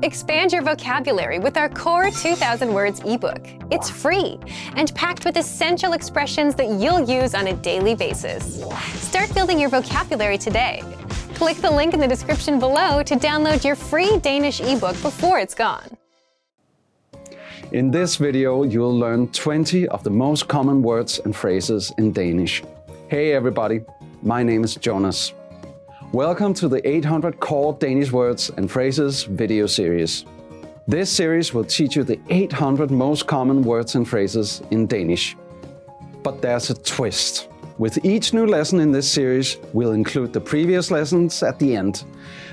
Expand your vocabulary with our Core 2,000 Words ebook. It's free and packed with essential expressions that you'll use on a daily basis. Start building your vocabulary today. Click the link in the description below to download your free Danish ebook before it's gone. In this video, you'll learn 20 of the most common words and phrases in Danish. Hey everybody, my name is Jonas. Welcome to the 800 Core Danish Words and Phrases video series. This series will teach you the 800 most common words and phrases in Danish. But there's a twist. With each new lesson in this series, we'll include the previous lessons at the end.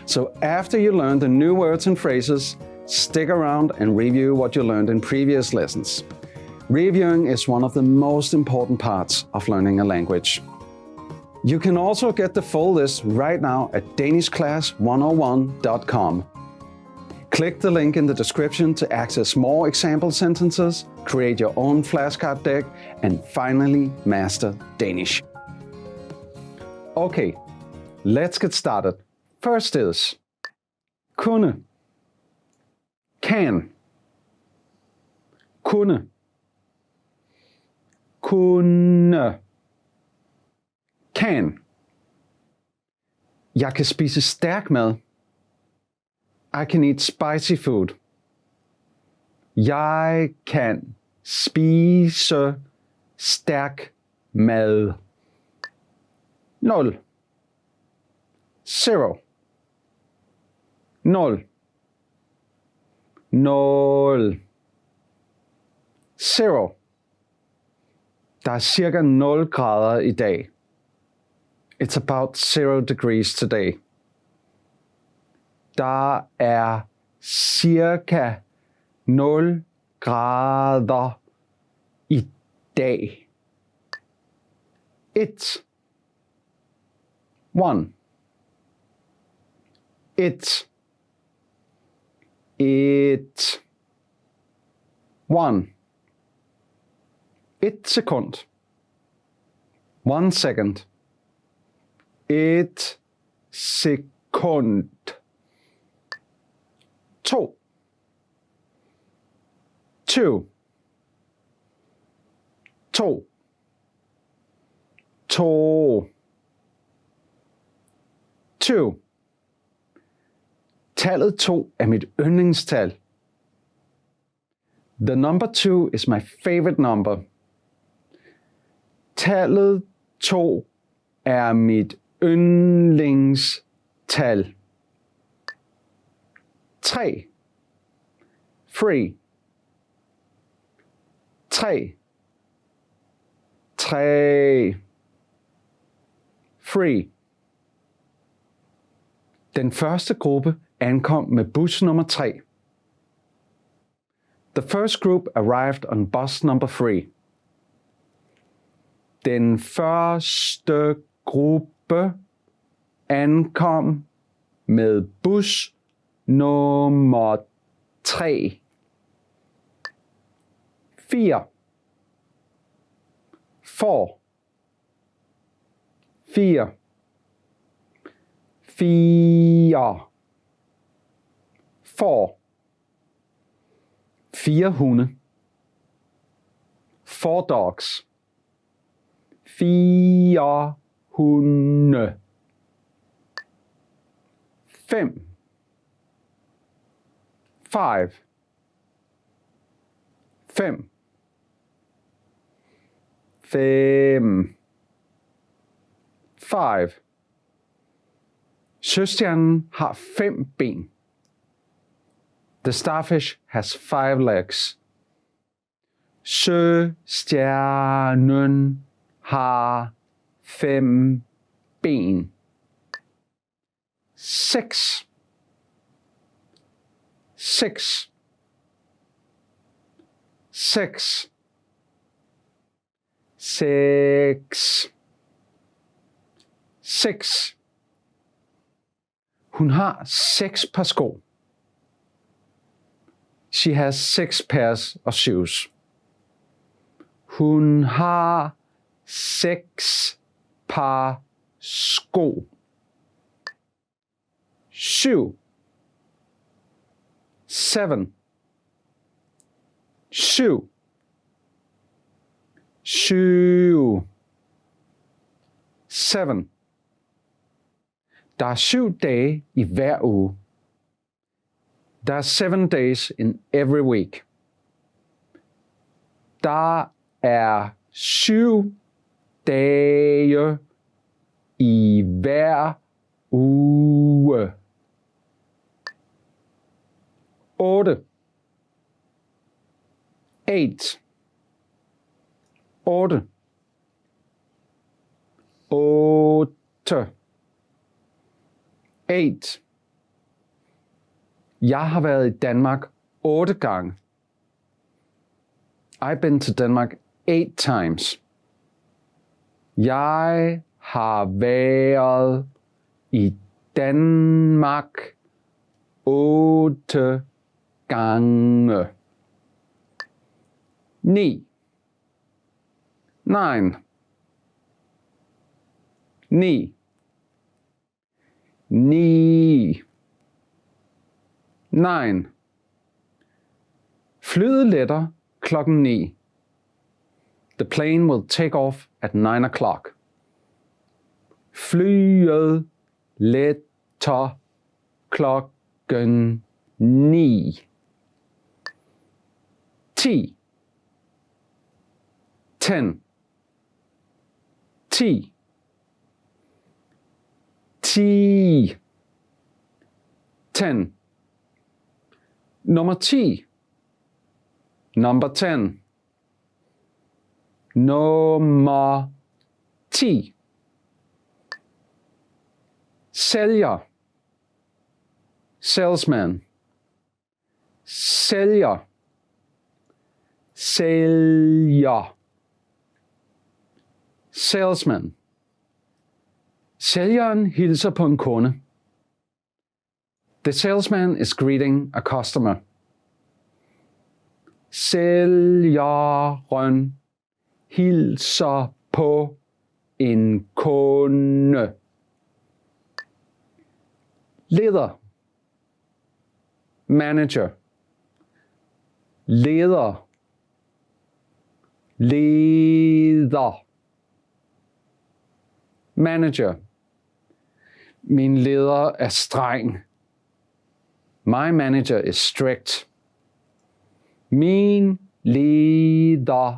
So after you learn the new words and phrases, stick around and review what you learned in previous lessons. Reviewing is one of the most important parts of learning a language. You can also get the full list right now at danishclass101.com. Click the link in the description to access more example sentences, create your own flashcard deck, and finally master Danish. Okay, let's get started. First is kunne. Kan. Kunne. Kunne. Kan. Jeg kan spise stærk mad. I can eat spicy food. Jeg kan spise stærk mad. 0. 0. 0. 0. 0. Der er cirka 0 grader i dag. It's about 0 degrees today. Der er cirka 0 grader i dag. 1. 1. 1. 1. 1. 1 sekund. 1 second. 1 sekund. 2. 2. 2. 2. 2. Tallet 2 er mit yndlingstal. The number 2 is my favorite number. Tallet 2 er mit yndlingstal. 3. 3. 3. 3. 3. Den første gruppe ankom med bus nummer 3. The first group arrived on bus number 3. Den første gruppe ankom med bus nummer 3. 4. 4. 4. 4. 4. 4 hunde. 4 dogs. 4 hunde. 5. 5. 5. 5. 5. Søstjernen har 5 ben. The starfish has 5 legs. Søstjernen har 5 ben. 6. 6. 6. 6. 6. Hun har 6 par sko. She has 6 pairs of shoes. Hun har 6 par sko. 7. 7. 7. 7. 7. Der er 7 dage i hver uge. Der er 7 days in every week. Der er 7 dage i hver uge. 8. 8. 8. 8. 8. Jeg har været i Danmark 8 gange. I've been to Denmark 8 times. Jeg har været i Danmark 8 gange. 9. 9. 9. 9. 9. Flyet letter klokken 9. The plane will take off at 9 o'clock. Flyet letter klokken 9. 10. 10. 10. 10. 10. Nummer 10. Number 10. Nummer 10. Sælger. Salesman. Sælger. Sælger. Salesman. Sælgeren hilser på en kunde. The salesman is greeting a customer. Sælgeren hilser på en kunde. Leder. Manager. Leder. Leder. Manager. Min leder er streng. My manager is strict. Min leder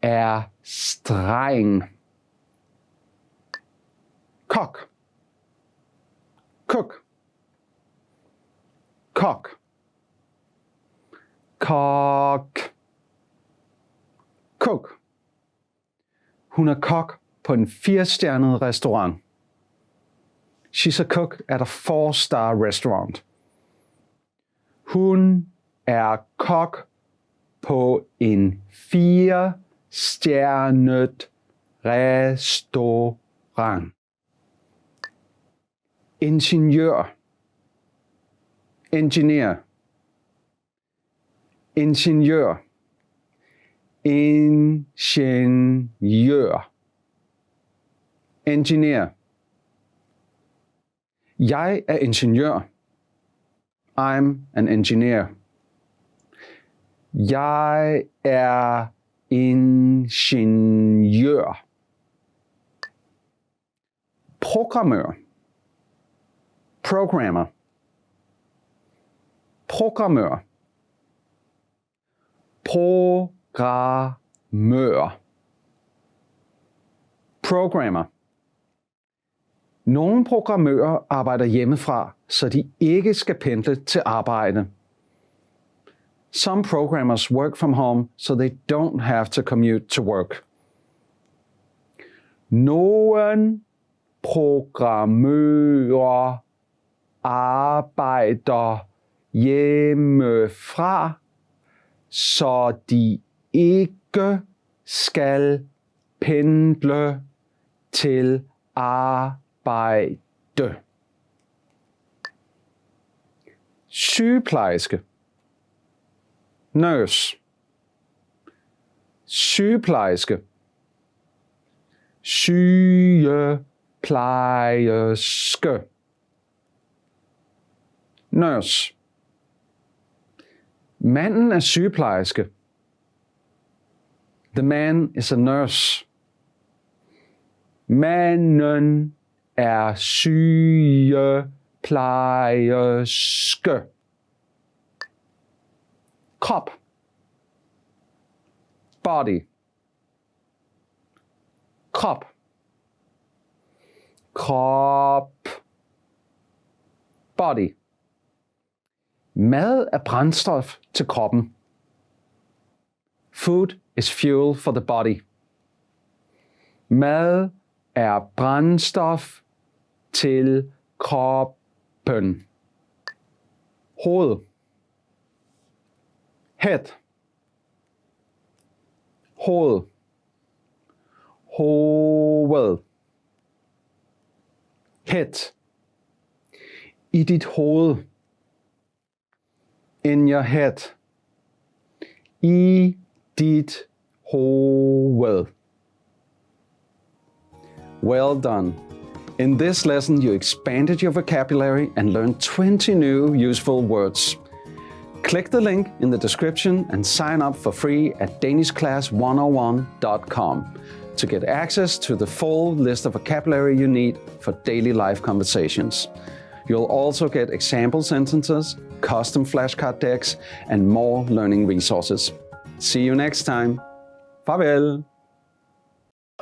er streng. Kok. Cook. Kok. Kok. Cook. Hun er kok på en 4-stjernet restaurant. She's a cook at a 4-star restaurant. Hun er kok på en 4-stjernet restaurant. Ingeniør. Engineer. Ingeniør. Ingeniør. Engineer. Jeg er ingeniør. I'm an engineer. Jeg er ingeniør. Programmør. Programmer. Programmør. Programmør. Programmer. Nogle programmører arbejder hjemmefra, så de ikke skal pendle til arbejde. Some programmers work from home, so they don't have to commute to work. Nogle programmører arbejder hjemmefra, så de ikke skal pendle til arbejde. Sygeplejerske. Nurse. Sygeplejerske. Sygeplejerske. Nurse. Manden er sygeplejerske. The man is a nurse. Manden er sygeplejerske. Krop. Body. Krop. Krop. Body. Mad er brændstof til kroppen. Food is fuel for the body. Mad er brændstof til kroppen. Hoved. Head. Hoved. Hoved. Head. I dit hoved. In your head. I dit hoved. Well done. In this lesson, you expanded your vocabulary and learned 20 new useful words. Click the link in the description and sign up for free at danishclass101.com to get access to the full list of vocabulary you need for daily life conversations. You'll also get example sentences, custom flashcard decks, and more learning resources. See you next time. Farvel!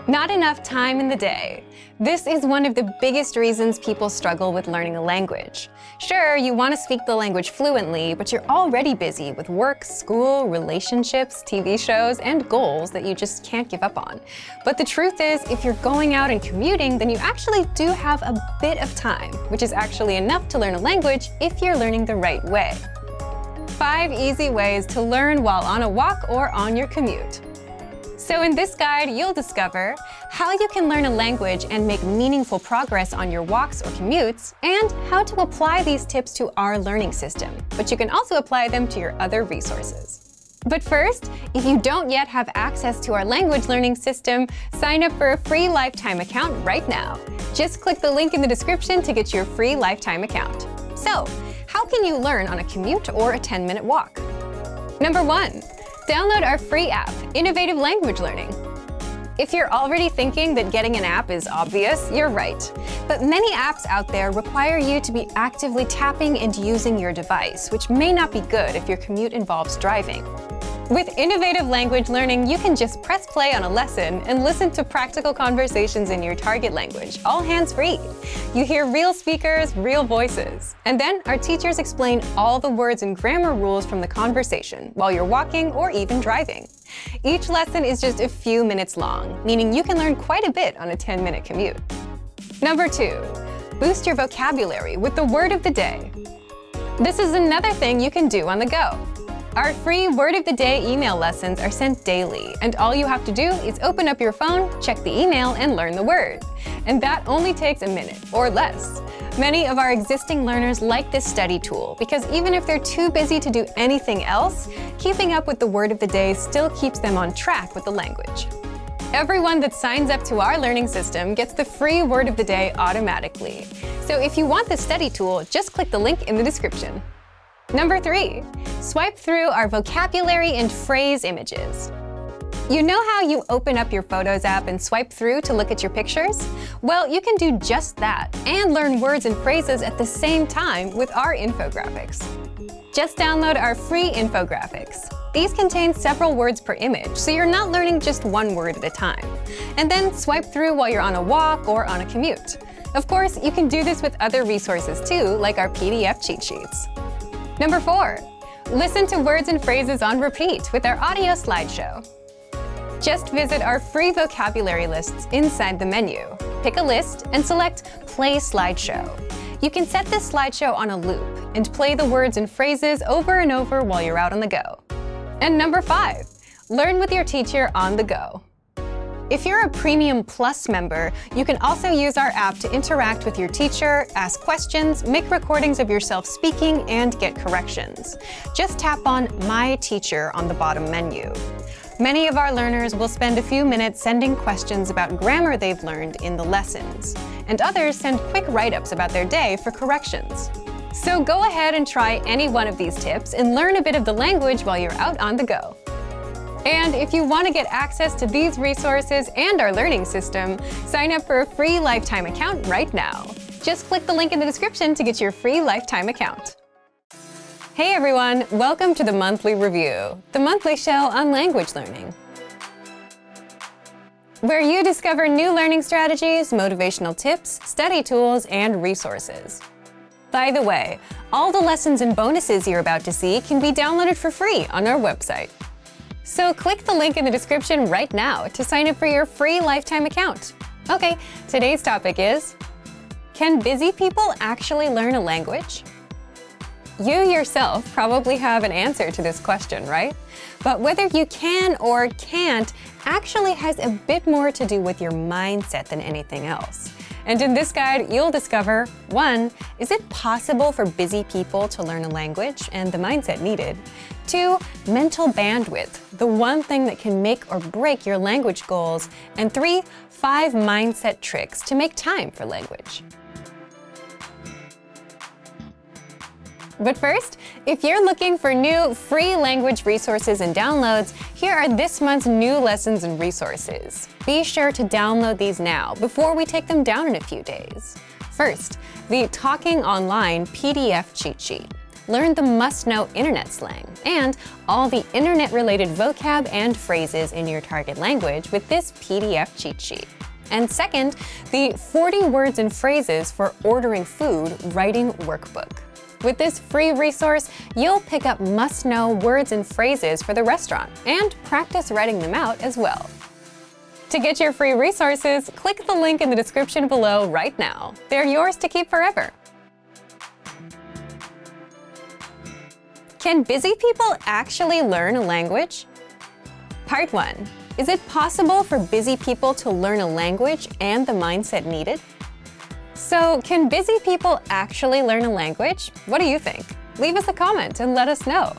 Not enough time in the day. This is one of the biggest reasons people struggle with learning a language. Sure, you want to speak the language fluently, but you're already busy with work, school, relationships, TV shows, and goals that you just can't give up on. But the truth is, if you're going out and commuting, then you actually do have a bit of time, which is actually enough to learn a language if you're learning the right way. 5 easy ways to learn while on a walk or on your commute. So in this guide, you'll discover how you can learn a language and make meaningful progress on your walks or commutes, and how to apply these tips to our learning system. But you can also apply them to your other resources. But first, if you don't yet have access to our language learning system, sign up for a free lifetime account right now. Just click the link in the description to get your free lifetime account. So, how can you learn on a commute or a 10-minute walk? Number 1. Download our free app, Innovative Language Learning. If you're already thinking that getting an app is obvious, you're right. But many apps out there require you to be actively tapping and using your device, which may not be good if your commute involves driving. With Innovative Language Learning, you can just press play on a lesson and listen to practical conversations in your target language, all hands-free. You hear real speakers, real voices. And then our teachers explain all the words and grammar rules from the conversation while you're walking or even driving. Each lesson is just a few minutes long, meaning you can learn quite a bit on a 10-minute commute. Number 2, boost your vocabulary with the word of the day. This is another thing you can do on the go. Our free Word of the Day email lessons are sent daily, and all you have to do is open up your phone, check the email, and learn the word. And that only takes a minute, or less. Many of our existing learners like this study tool because even if they're too busy to do anything else, keeping up with the Word of the Day still keeps them on track with the language. Everyone that signs up to our learning system gets the free Word of the Day automatically. So if you want this study tool, just click the link in the description. Number 3, swipe through our vocabulary and phrase images. You know how you open up your Photos app and swipe through to look at your pictures? Well, you can do just that and learn words and phrases at the same time with our infographics. Just download our free infographics. These contain several words per image, so you're not learning just one word at a time. And then swipe through while you're on a walk or on a commute. Of course, you can do this with other resources too, like our PDF cheat sheets. Number 4, listen to words and phrases on repeat with our audio slideshow. Just visit our free vocabulary lists inside the menu. Pick a list and select Play Slideshow. You can set this slideshow on a loop and play the words and phrases over and over while you're out on the go. And number 5, learn with your teacher on the go. If you're a Premium Plus member, you can also use our app to interact with your teacher, ask questions, make recordings of yourself speaking, and get corrections. Just tap on My Teacher on the bottom menu. Many of our learners will spend a few minutes sending questions about grammar they've learned in the lessons, and others send quick write-ups about their day for corrections. So go ahead and try any one of these tips and learn a bit of the language while you're out on the go. And if you want to get access to these resources and our learning system, sign up for a free lifetime account right now. Just click the link in the description to get your free lifetime account. Hey everyone, welcome to the Monthly Review, the monthly show on language learning, where you discover new learning strategies, motivational tips, study tools, and resources. By the way, all the lessons and bonuses you're about to see can be downloaded for free on our website. So click the link in the description right now to sign up for your free lifetime account. Okay, today's topic is, can busy people actually learn a language? You yourself probably have an answer to this question, right? But whether you can or can't actually has a bit more to do with your mindset than anything else. And in this guide, you'll discover 1. Is it possible for busy people to learn a language and the mindset needed? 2. Mental bandwidth, the one thing that can make or break your language goals. And 3. 5 mindset tricks to make time for language. But first, if you're looking for new free language resources and downloads, here are this month's new lessons and resources. Be sure to download these now before we take them down in a few days. First, the Talking Online PDF cheat sheet. Learn the must-know internet slang and all the internet-related vocab and phrases in your target language with this PDF cheat sheet. And second, the 40 words and phrases for ordering food writing workbook. With this free resource, you'll pick up must-know words and phrases for the restaurant and practice writing them out as well. To get your free resources, click the link in the description below right now. They're yours to keep forever. Can busy people actually learn a language? Part 1. Is it possible for busy people to learn a language and the mindset needed? So, can busy people actually learn a language? What do you think? Leave us a comment and let us know.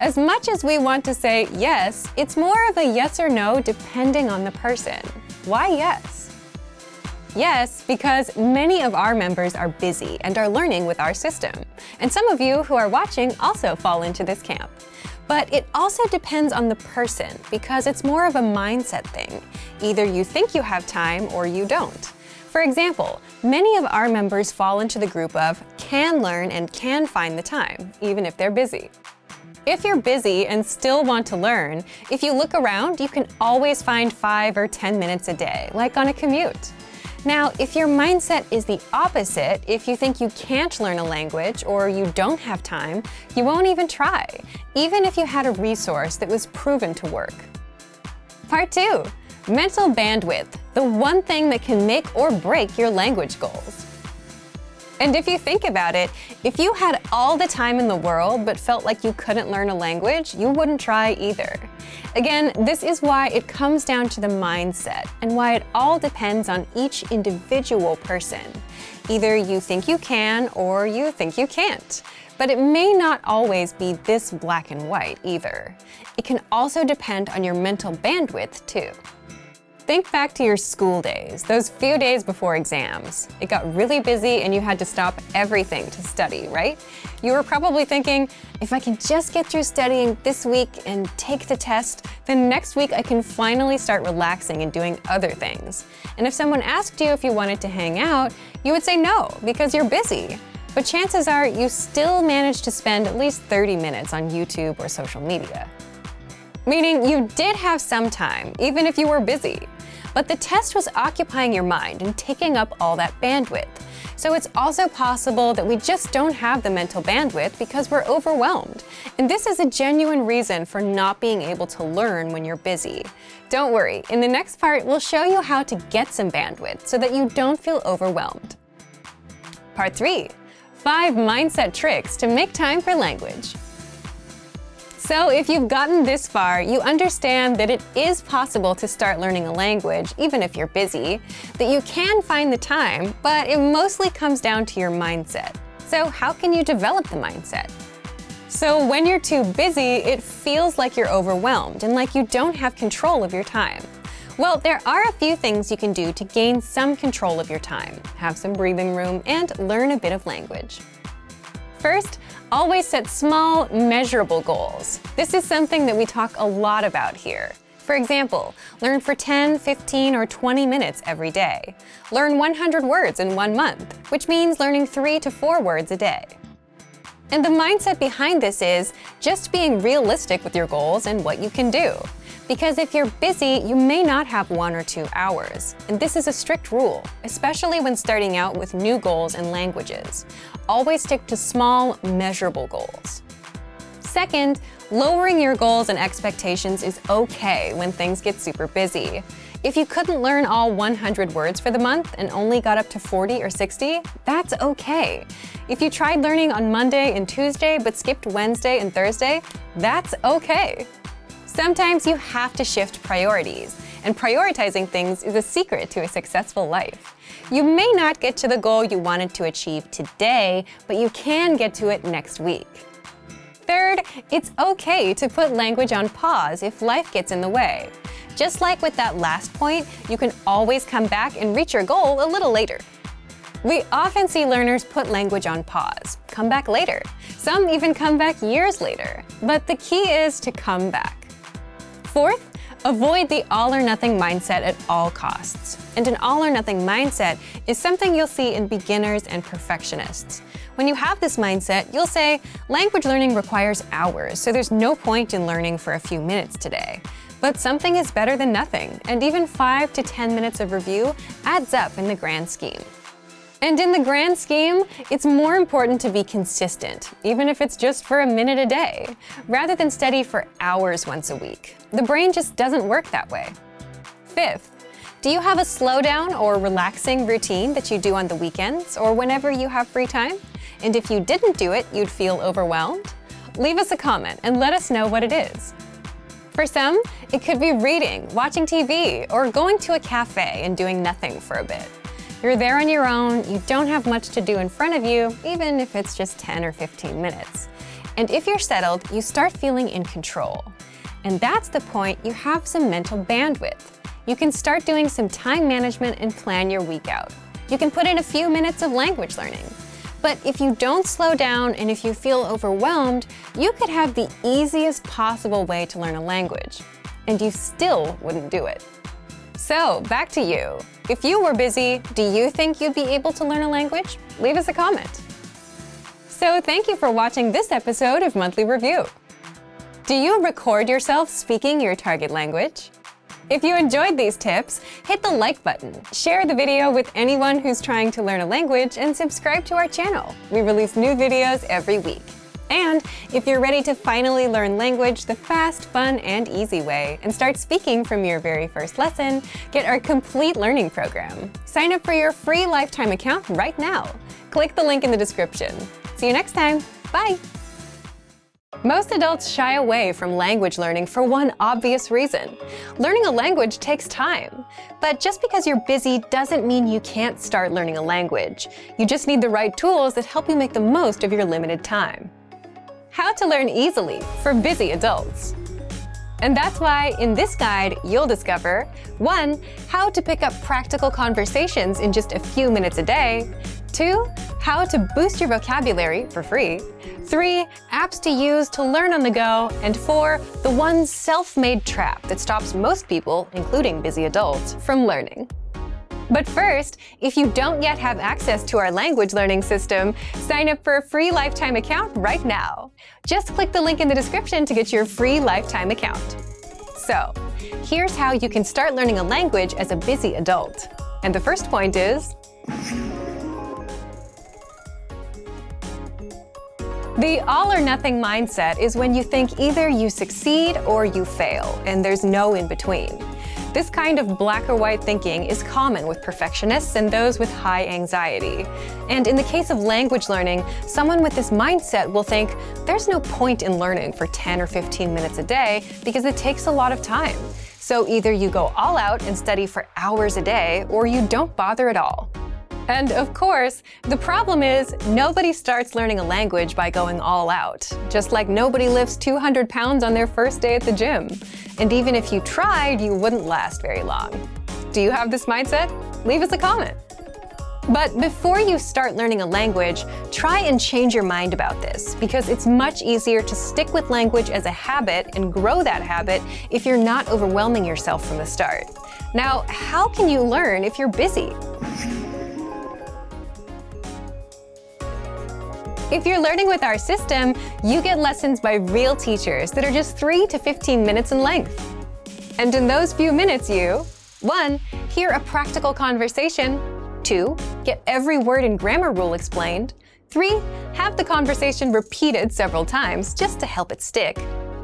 As much as we want to say yes, it's more of a yes or no depending on the person. Why yes? Yes, because many of our members are busy and are learning with our system. And some of you who are watching also fall into this camp. But it also depends on the person because it's more of a mindset thing. Either you think you have time or you don't. For example, many of our members fall into the group of can learn and can find the time, even if they're busy. If you're busy and still want to learn, if you look around, you can always find 5 or 10 minutes a day, like on a commute. Now, if your mindset is the opposite, if you think you can't learn a language or you don't have time, you won't even try, even if you had a resource that was proven to work. Part 2. Mental bandwidth, the one thing that can make or break your language goals. And if you think about it, if you had all the time in the world but felt like you couldn't learn a language, you wouldn't try either. Again, this is why it comes down to the mindset and why it all depends on each individual person. Either you think you can or you think you can't. But it may not always be this black and white either. It can also depend on your mental bandwidth too. Think back to your school days, those few days before exams. It got really busy and you had to stop everything to study, right? You were probably thinking, if I can just get through studying this week and take the test, then next week I can finally start relaxing and doing other things. And if someone asked you if you wanted to hang out, you would say no, because you're busy. But chances are you still managed to spend at least 30 minutes on YouTube or social media. Meaning you did have some time, even if you were busy. But the test was occupying your mind and taking up all that bandwidth. So it's also possible that we just don't have the mental bandwidth because we're overwhelmed. And this is a genuine reason for not being able to learn when you're busy. Don't worry, in the next part, we'll show you how to get some bandwidth so that you don't feel overwhelmed. Part 3. 5 mindset tricks to make time for language. So if you've gotten this far, you understand that it is possible to start learning a language, even if you're busy, that you can find the time, but it mostly comes down to your mindset. So how can you develop the mindset? So when you're too busy, it feels like you're overwhelmed and like you don't have control of your time. Well, there are a few things you can do to gain some control of your time, have some breathing room, and learn a bit of language. First, always set small, measurable goals. This is something that we talk a lot about here. For example, learn for 10, 15, or 20 minutes every day. Learn 100 words in 1 month, which means learning 3 to 4 words a day. And the mindset behind this is just being realistic with your goals and what you can do. Because if you're busy, you may not have 1 or 2 hours. And this is a strict rule, especially when starting out with new goals and languages. Always stick to small, measurable goals. Second, lowering your goals and expectations is okay when things get super busy. If you couldn't learn all 100 words for the month and only got up to 40 or 60, that's okay. If you tried learning on Monday and Tuesday but skipped Wednesday and Thursday, that's okay. Sometimes you have to shift priorities, and prioritizing things is a secret to a successful life. You may not get to the goal you wanted to achieve today, but you can get to it next week. Third, it's okay to put language on pause if life gets in the way. Just like with that last point, you can always come back and reach your goal a little later. We often see learners put language on pause, come back later. Some even come back years later. But the key is to come back. Fourth, avoid the all-or-nothing mindset at all costs. And an all-or-nothing mindset is something you'll see in beginners and perfectionists. When you have this mindset, you'll say, language learning requires hours, so there's no point in learning for a few minutes today. But something is better than nothing, and even 5 to 10 minutes of review adds up in the grand scheme. And in the grand scheme, it's more important to be consistent, even if it's just for a minute a day, rather than study for hours once a week. The brain just doesn't work that way. Fifth, do you have a slowdown or relaxing routine that you do on the weekends or whenever you have free time? And if you didn't do it, you'd feel overwhelmed? Leave us a comment and let us know what it is. For some, it could be reading, watching TV, or going to a cafe and doing nothing for a bit. You're there on your own, you don't have much to do in front of you, even if it's just 10 or 15 minutes. And if you're settled, you start feeling in control. And that's the point you have some mental bandwidth. You can start doing some time management and plan your week out. You can put in a few minutes of language learning. But if you don't slow down and if you feel overwhelmed, you could have the easiest possible way to learn a language. And you still wouldn't do it. So, back to you. If you were busy, do you think you'd be able to learn a language? Leave us a comment. So, thank you for watching this episode of Monthly Review. Do you record yourself speaking your target language? If you enjoyed these tips, hit the like button, share the video with anyone who's trying to learn a language, and subscribe to our channel. We release new videos every week. And if you're ready to finally learn language the fast, fun, and easy way and start speaking from your very first lesson, get our complete learning program. Sign up for your free lifetime account right now. Click the link in the description. See you next time. Bye! Most adults shy away from language learning for one obvious reason. Learning a language takes time. But just because you're busy doesn't mean you can't start learning a language. You just need the right tools that help you make the most of your limited time. How to learn easily for busy adults. And that's why in this guide, you'll discover 1. How to pick up practical conversations in just a few minutes a day. 2. How to boost your vocabulary for free. 3. Apps to use to learn on the go. And 4. The one self-made trap that stops most people, including busy adults, from learning. But first, if you don't yet have access to our language learning system, sign up for a free lifetime account right now. Just click the link in the description to get your free lifetime account. So, here's how you can start learning a language as a busy adult. And the first point is, the all-or-nothing mindset is when you think either you succeed or you fail, and there's no in-between. This kind of black or white thinking is common with perfectionists and those with high anxiety. And in the case of language learning, someone with this mindset will think, there's no point in learning for 10 or 15 minutes a day because it takes a lot of time. So either you go all out and study for hours a day, or you don't bother at all. And of course, the problem is nobody starts learning a language by going all out, just like nobody lifts 200 pounds on their first day at the gym. And even if you tried, you wouldn't last very long. Do you have this mindset? Leave us a comment. But before you start learning a language, try and change your mind about this, because it's much easier to stick with language as a habit and grow that habit if you're not overwhelming yourself from the start. Now, how can you learn if you're busy? If you're learning with our system, you get lessons by real teachers that are just 3 to 15 minutes in length. And in those few minutes, you 1. Hear a practical conversation. 2. Get every word and grammar rule explained. 3. Have the conversation repeated several times just to help it stick.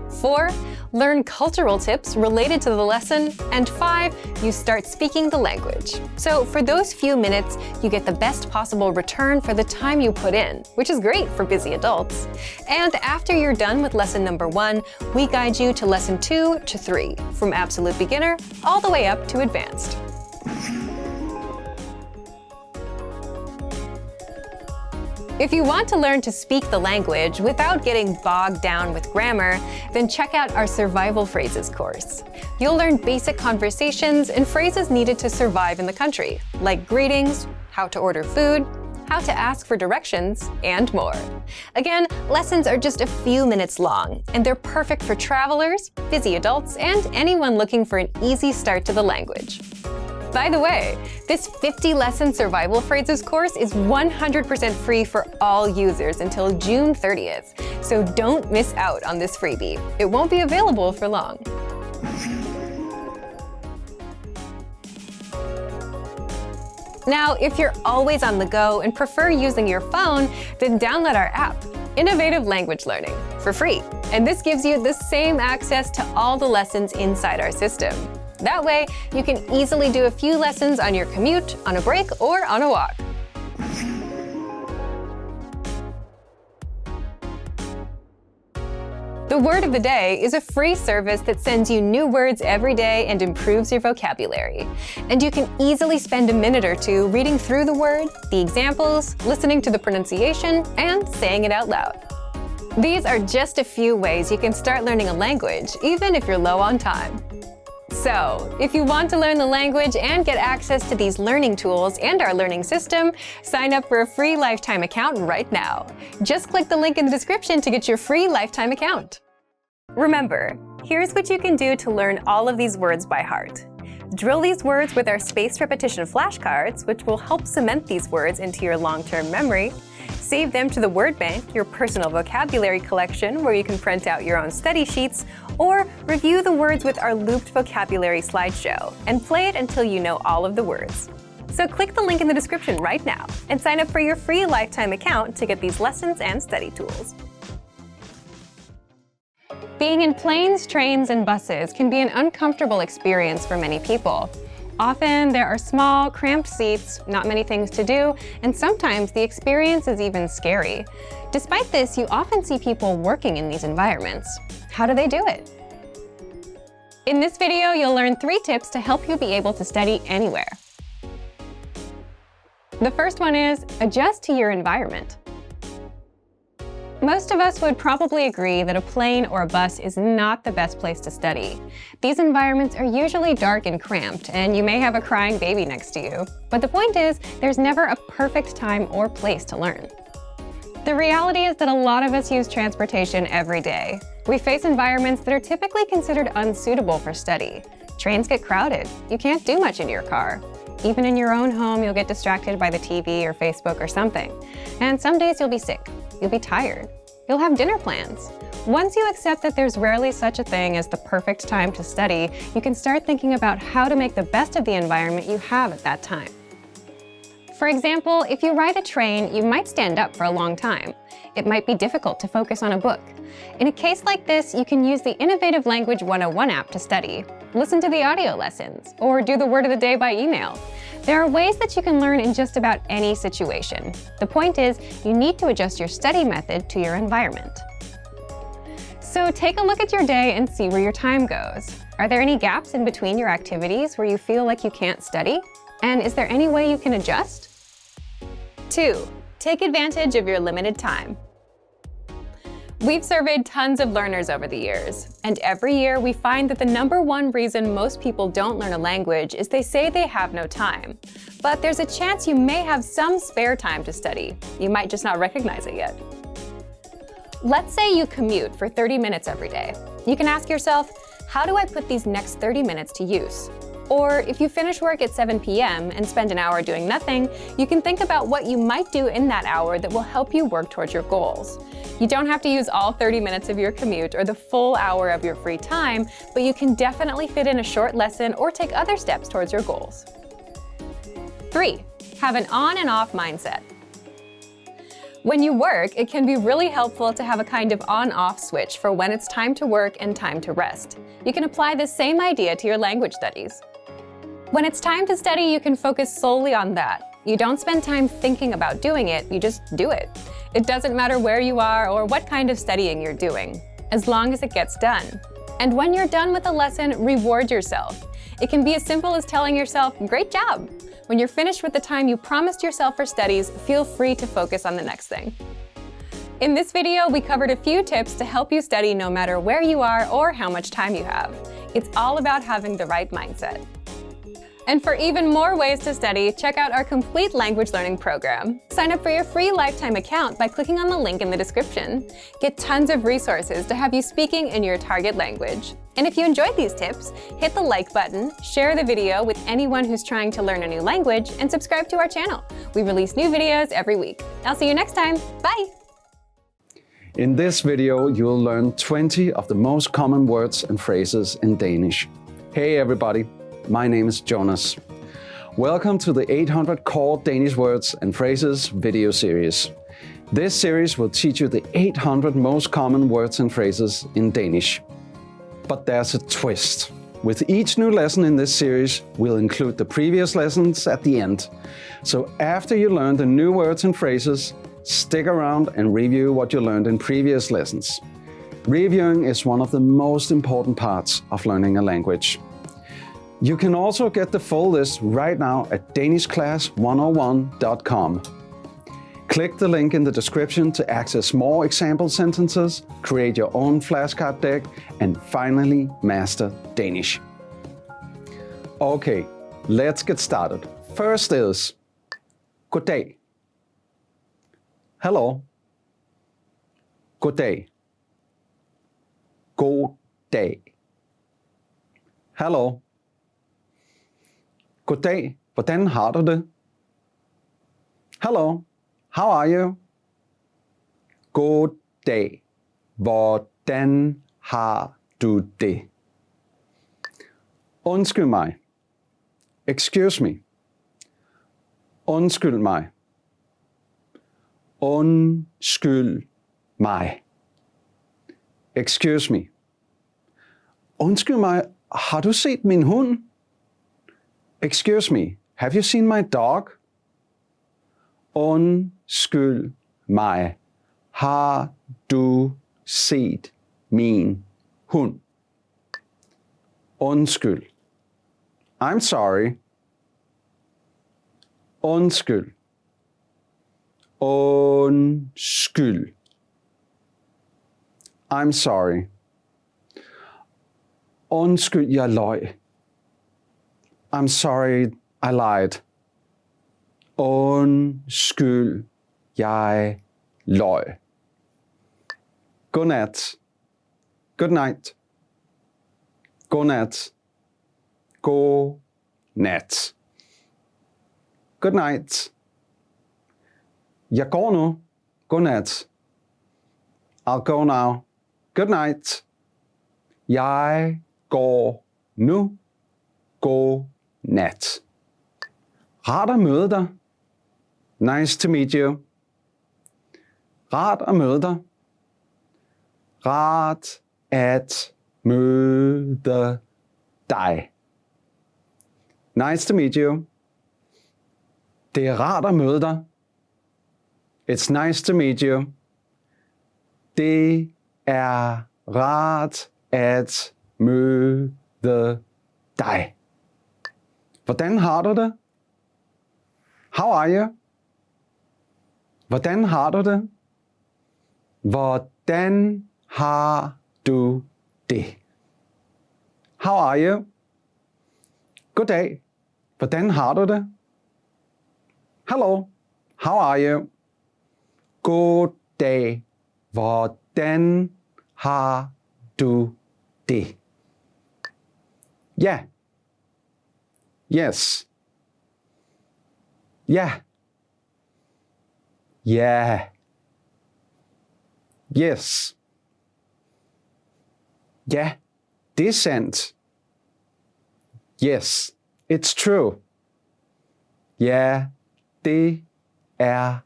4. Learn cultural tips related to the lesson. And 5. You start speaking the language. So for those few minutes, you get the best possible return for the time you put in, which is great for busy adults. And after you're done with lesson number 1, we guide you to lesson 2 to 3, from absolute beginner all the way up to advanced. If you want to learn to speak the language without getting bogged down with grammar, then check out our survival phrases course. You'll learn basic conversations and phrases needed to survive in the country, like greetings, how to order food, how to ask for directions, and more. Again, lessons are just a few minutes long, and they're perfect for travelers, busy adults, and anyone looking for an easy start to the language. By the way, this 50-lesson survival phrases course is 100% free for all users until June 30th, so don't miss out on this freebie. It won't be available for long. Now, if you're always on the go and prefer using your phone, then download our app, Innovative Language Learning, for free. And this gives you the same access to all the lessons inside our system. That way, you can easily do a few lessons on your commute, on a break, or on a walk. The Word of the Day is a free service that sends you new words every day and improves your vocabulary. And you can easily spend a minute or two reading through the word, the examples, listening to the pronunciation, and saying it out loud. These are just a few ways you can start learning a language, even if you're low on time. So, if you want to learn the language and get access to these learning tools and our learning system, sign up for a free lifetime account right now. Just click the link in the description to get your free lifetime account. Remember, here's what you can do to learn all of these words by heart. Drill these words with our spaced repetition flashcards, which will help cement these words into your long-term memory. Save them to the word bank, your personal vocabulary collection, where you can print out your own study sheets, or review the words with our looped vocabulary slideshow, and play it until you know all of the words. So click the link in the description right now, and sign up for your free lifetime account to get these lessons and study tools. Being in planes, trains, and buses can be an uncomfortable experience for many people. Often, there are small, cramped seats, not many things to do, and sometimes the experience is even scary. Despite this, you often see people working in these environments. How do they do it? In this video, you'll learn 3 tips to help you be able to study anywhere. The first one is adjust to your environment. Most of us would probably agree that a plane or a bus is not the best place to study. These environments are usually dark and cramped, and you may have a crying baby next to you. But the point is, there's never a perfect time or place to learn. The reality is that a lot of us use transportation every day. We face environments that are typically considered unsuitable for study. Trains get crowded. You can't do much in your car. Even in your own home, you'll get distracted by the TV or Facebook or something. And some days you'll be sick. You'll be tired. You'll have dinner plans. Once you accept that there's rarely such a thing as the perfect time to study, you can start thinking about how to make the best of the environment you have at that time. For example, if you ride a train, you might stand up for a long time. It might be difficult to focus on a book. In a case like this, you can use the Innovative Language 101 app to study, listen to the audio lessons, or do the word of the day by email. There are ways that you can learn in just about any situation. The point is, you need to adjust your study method to your environment. So take a look at your day and see where your time goes. Are there any gaps in between your activities where you feel like you can't study? And is there any way you can adjust? 2. Take advantage of your limited time. We've surveyed tons of learners over the years, and every year we find that the #1 reason most people don't learn a language is they say they have no time. But there's a chance you may have some spare time to study. You might just not recognize it yet. Let's say you commute for 30 minutes every day. You can ask yourself, how do I put these next 30 minutes to use? Or if you finish work at 7 p.m. and spend an hour doing nothing, you can think about what you might do in that hour that will help you work towards your goals. You don't have to use all 30 minutes of your commute or the full hour of your free time, but you can definitely fit in a short lesson or take other steps towards your goals. 3. Have an on and off mindset. When you work, it can be really helpful to have a kind of on-off switch for when it's time to work and time to rest. You can apply the same idea to your language studies. When it's time to study, you can focus solely on that. You don't spend time thinking about doing it, you just do it. It doesn't matter where you are or what kind of studying you're doing, as long as it gets done. And when you're done with a lesson, reward yourself. It can be as simple as telling yourself, "Great job." When you're finished with the time you promised yourself for studies, feel free to focus on the next thing. In this video, we covered a few tips to help you study no matter where you are or how much time you have. It's all about having the right mindset. And for even more ways to study, check out our complete language learning program. Sign up for your free lifetime account by clicking on the link in the description. Get tons of resources to have you speaking in your target language. And if you enjoyed these tips, hit the like button, share the video with anyone who's trying to learn a new language, and subscribe to our channel. We release new videos every week. I'll see you next time. Bye! In this video, you'll learn 20 of the most common words and phrases in Danish. Hey everybody, my name is Jonas. Welcome to the 800 core Danish words and phrases video series. This series will teach you the 800 most common words and phrases in Danish. But there's a twist. With each new lesson in this series, we'll include the previous lessons at the end. So after you learn the new words and phrases, stick around and review what you learned in previous lessons. Reviewing is one of the most important parts of learning a language. You can also get the full list right now at danishclass101.com. Click the link in the description to access more example sentences, create your own flashcard deck, and finally master Danish. Okay, let's get started. First is goddag. Hello. Goddag. God dag. Hello. Goddag, hvordan har du det? Hello, how are you? God dag, hvordan har du det? Undskyld mig. Excuse me. Undskyld mig. Undskyld mig. Excuse me. Undskyld mig, har du set min hund? Excuse me, have you seen my dog? Undskyld mig, har du set min hund? Undskyld. I'm sorry. Undskyld. Undskyld. I'm sorry. Undskyld, jeg løj. I'm sorry, I lied. Undskyld, jeg løj. Godnat. Good night. Godnat. God nat. Good night. Jeg går nu. Godnat. I'll go now. Good night. Jeg går nu. God nat. Rart at møde dig. Nice to meet you. Rart at møde dig. Rart at møde dig. Nice to meet you. Det er rart at møde dig. It's nice to meet you. Det er rart at møde dig. Hvordan har du det? How are you? Hvordan har du det? Hvordan Hvordan har du det? How are you? Goddag. Hvordan har du det? Hello. How are you? Goddag. Hvordan har du det? Ja. Yes. Ja. Ja. Yes. Ja, det er sandt. Yes, it's true. Ja, det er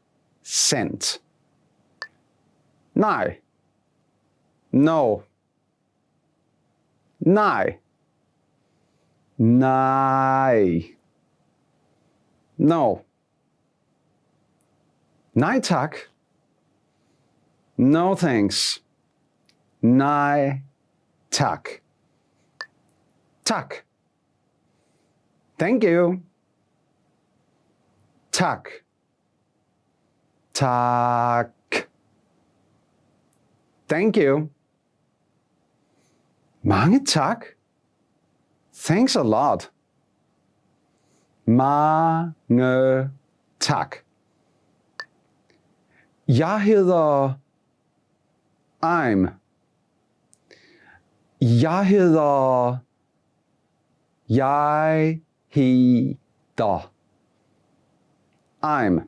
sandt. Nej. No. Nej. Nej. No. Nej tak. No thanks. Nej tak. Tak. Thank you. Tak. Tak. Thank you. Mange tak. Thanks a lot. Mange tak. Jeg hedder I'm. Jeg hedder. Jeg hedder. I'm.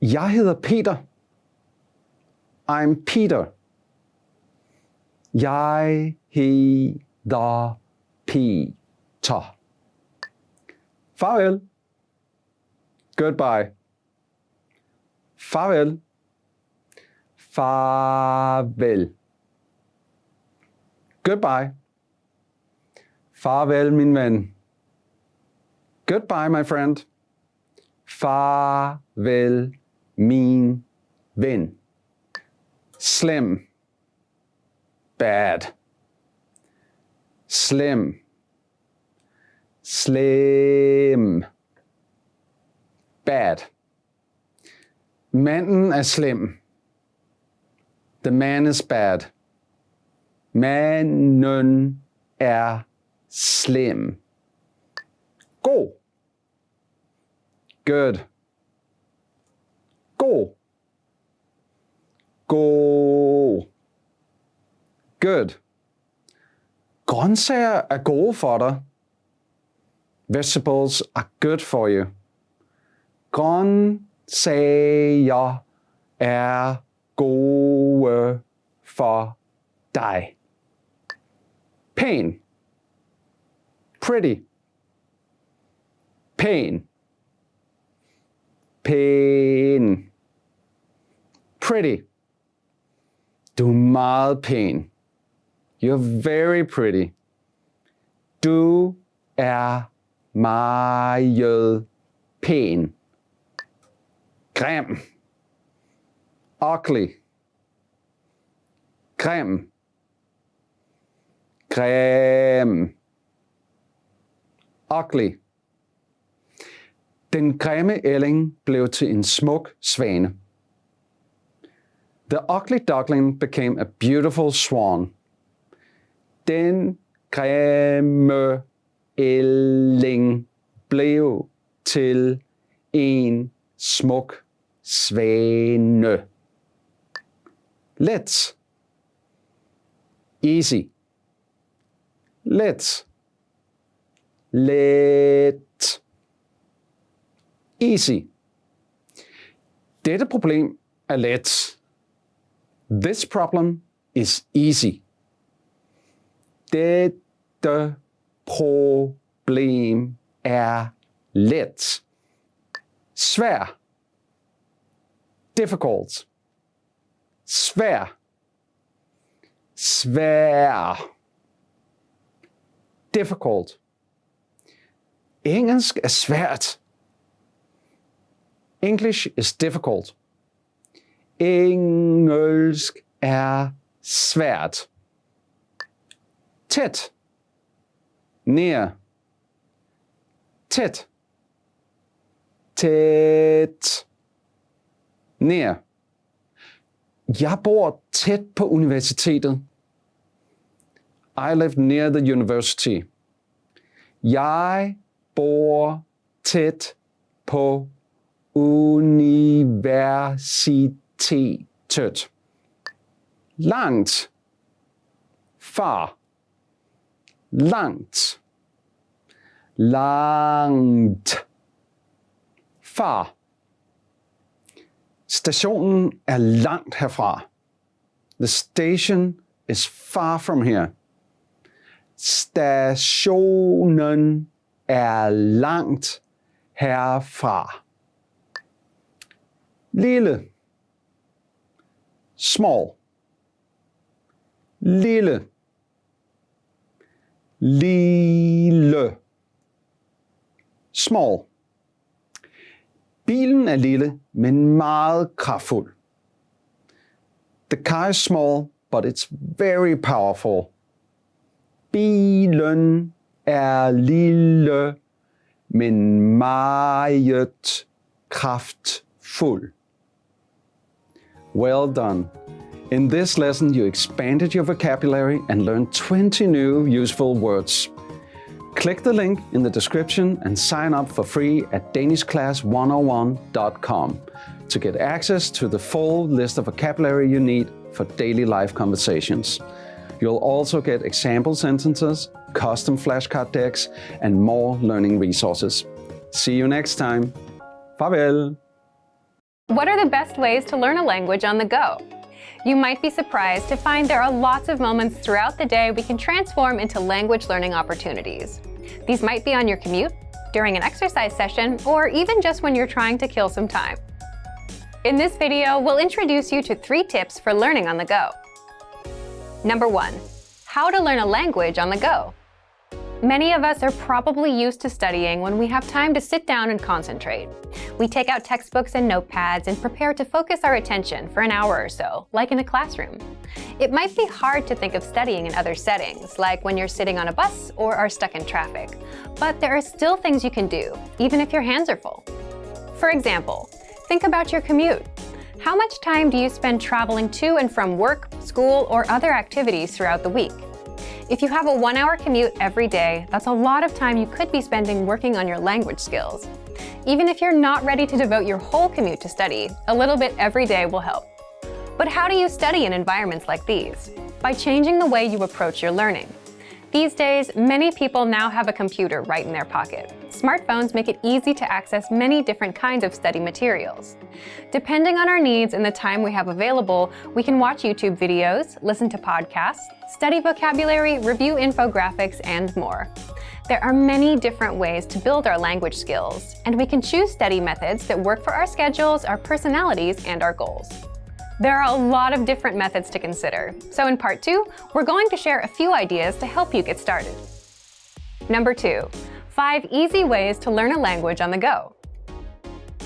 Jeg hedder Peter. I'm Peter. Jeg hedder Peter. Farvel. Goodbye. Farvel. Farvel. Goodbye. Farvel, min ven. Goodbye, my friend. Farvel, min ven. Slim. Bad. Slim. Slim. Bad. Manden er slem. The man is bad. Manden er slem. God. Good. God. God. Good. Grøntsager er gode for dig. Vegetables are good for you. Grøntsager er gode for dig. Pæn. Pretty. Pæn. Pæn. Pretty. Du er meget pæn. You're very pretty. Du er meget pæn. Grim. Ugly. Grim. Grim. Ugly. Den grimme ælling blev til en smuk svane. The ugly duckling became a beautiful swan. Den grimme ælling blev til en smuk svane. Let's. Easy. Let's. Let. Easy. Dette problem er let. This problem is easy. Dette problem er let. Svær. Difficult. Svær. Svær. Difficult. Engelsk er svært. English is difficult. Engelsk er svært. Tæt. Nær. Tæt. Tæt. Nær. Jeg bor tæt på universitetet. I live near the university. Jeg bor tæt på universitetet. Langt. Far. Langt. Langt. Far. Stationen er langt herfra. The station is far from here. Stationen er langt herfra. Lille. Small. Lille. Lille. Small. Bilen er lille, men meget kraftfuld. The car is small, but it's very powerful. Bilen er lille, men meget kraftfuld. Well done. In this lesson, you expanded your vocabulary and learned 20 new useful words. Click the link in the description and sign up for free at danishclass101.com to get access to the full list of vocabulary you need for daily life conversations. You'll also get example sentences, custom flashcard decks, and more learning resources. See you next time. Farvel! What are the best ways to learn a language on the go? You might be surprised to find there are lots of moments throughout the day we can transform into language learning opportunities. These might be on your commute, during an exercise session, or even just when you're trying to kill some time. In this video, we'll introduce you to 3 tips for learning on the go. Number 1. How to learn a language on the go. Many of us are probably used to studying when we have time to sit down and concentrate. We take out textbooks and notepads and prepare to focus our attention for an hour or so, like in a classroom. It might be hard to think of studying in other settings, like when you're sitting on a bus or are stuck in traffic. But there are still things you can do, even if your hands are full. For example, think about your commute. How much time do you spend traveling to and from work, school, or other activities throughout the week? If you have a 1-hour commute every day, that's a lot of time you could be spending working on your language skills. Even if you're not ready to devote your whole commute to study, a little bit every day will help. But how do you study in environments like these? By changing the way you approach your learning. These days, many people now have a computer right in their pocket. Smartphones make it easy to access many different kinds of study materials. Depending on our needs and the time we have available, we can watch YouTube videos, listen to podcasts, study vocabulary, review infographics, and more. There are many different ways to build our language skills, and we can choose study methods that work for our schedules, our personalities, and our goals. There are a lot of different methods to consider, so in part 2, we're going to share a few ideas to help you get started. Number 2, 5 easy ways to learn a language on the go.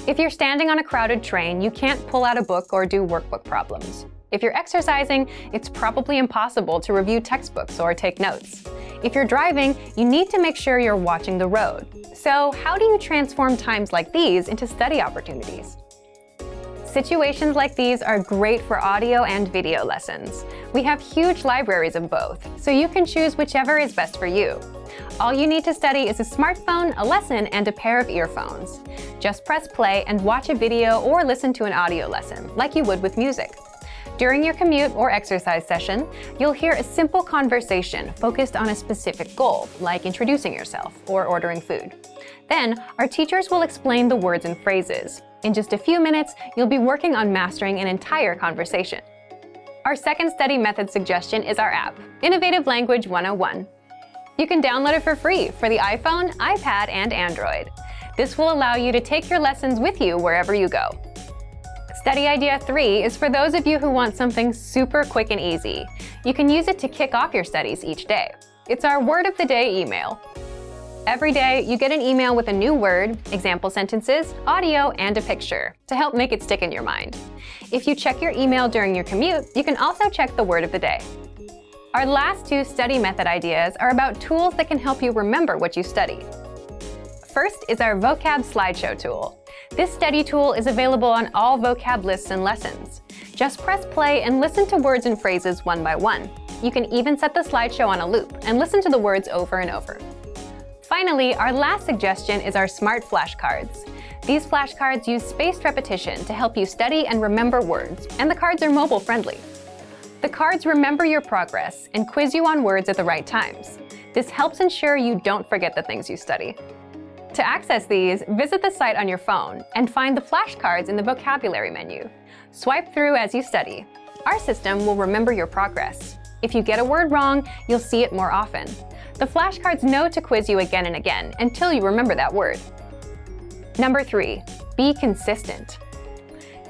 If you're standing on a crowded train, you can't pull out a book or do workbook problems. If you're exercising, it's probably impossible to review textbooks or take notes. If you're driving, you need to make sure you're watching the road. So how do you transform times like these into study opportunities? Situations like these are great for audio and video lessons. We have huge libraries of both, so you can choose whichever is best for you. All you need to study is a smartphone, a lesson, and a pair of earphones. Just press play and watch a video or listen to an audio lesson, like you would with music. During your commute or exercise session, you'll hear a simple conversation focused on a specific goal, like introducing yourself or ordering food. Then, our teachers will explain the words and phrases. In just a few minutes, you'll be working on mastering an entire conversation. Our second study method suggestion is our app, Innovative Language 101. You can download it for free for the iPhone, iPad, and Android. This will allow you to take your lessons with you wherever you go. Study idea 3 is for those of you who want something super quick and easy. You can use it to kick off your studies each day. It's our word of the day email. Every day, you get an email with a new word, example sentences, audio, and a picture to help make it stick in your mind. If you check your email during your commute, you can also check the word of the day. Our last 2 study method ideas are about tools that can help you remember what you studied. First is our vocab slideshow tool. This study tool is available on all vocab lists and lessons. Just press play and listen to words and phrases one by one. You can even set the slideshow on a loop and listen to the words over and over. Finally, our last suggestion is our smart flashcards. These flashcards use spaced repetition to help you study and remember words, and the cards are mobile friendly. The cards remember your progress and quiz you on words at the right times. This helps ensure you don't forget the things you study. To access these, visit the site on your phone and find the flashcards in the vocabulary menu. Swipe through as you study. Our system will remember your progress. If you get a word wrong, you'll see it more often. The flashcards know to quiz you again and again until you remember that word. Number 3, be consistent.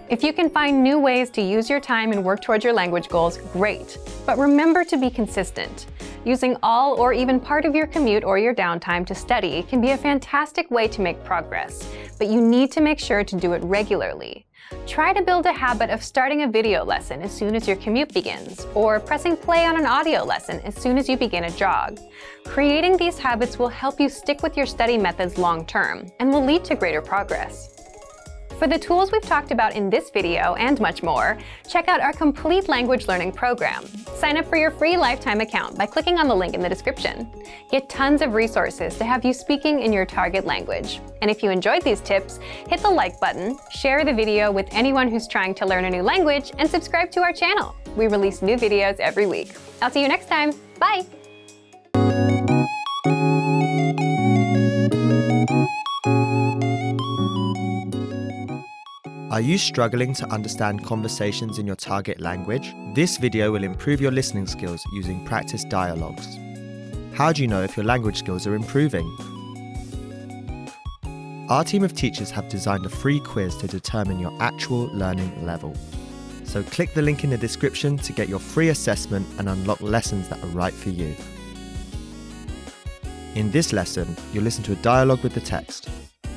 If you can find new ways to use your time and work towards your language goals, great. But remember to be consistent. Using all or even part of your commute or your downtime to study can be a fantastic way to make progress, but you need to make sure to do it regularly. Try to build a habit of starting a video lesson as soon as your commute begins, or pressing play on an audio lesson as soon as you begin a jog. Creating these habits will help you stick with your study methods long term and will lead to greater progress. For the tools we've talked about in this video and much more, check out our complete language learning program. Sign up for your free lifetime account by clicking on the link in the description. Get tons of resources to have you speaking in your target language. And if you enjoyed these tips, hit the like button, share the video with anyone who's trying to learn a new language, and subscribe to our channel. We release new videos every week. I'll see you next time. Bye! Are you struggling to understand conversations in your target language? This video will improve your listening skills using practice dialogues. How do you know if your language skills are improving? Our team of teachers have designed a free quiz to determine your actual learning level. So click the link in the description to get your free assessment and unlock lessons that are right for you. In this lesson, you'll listen to a dialogue with the text.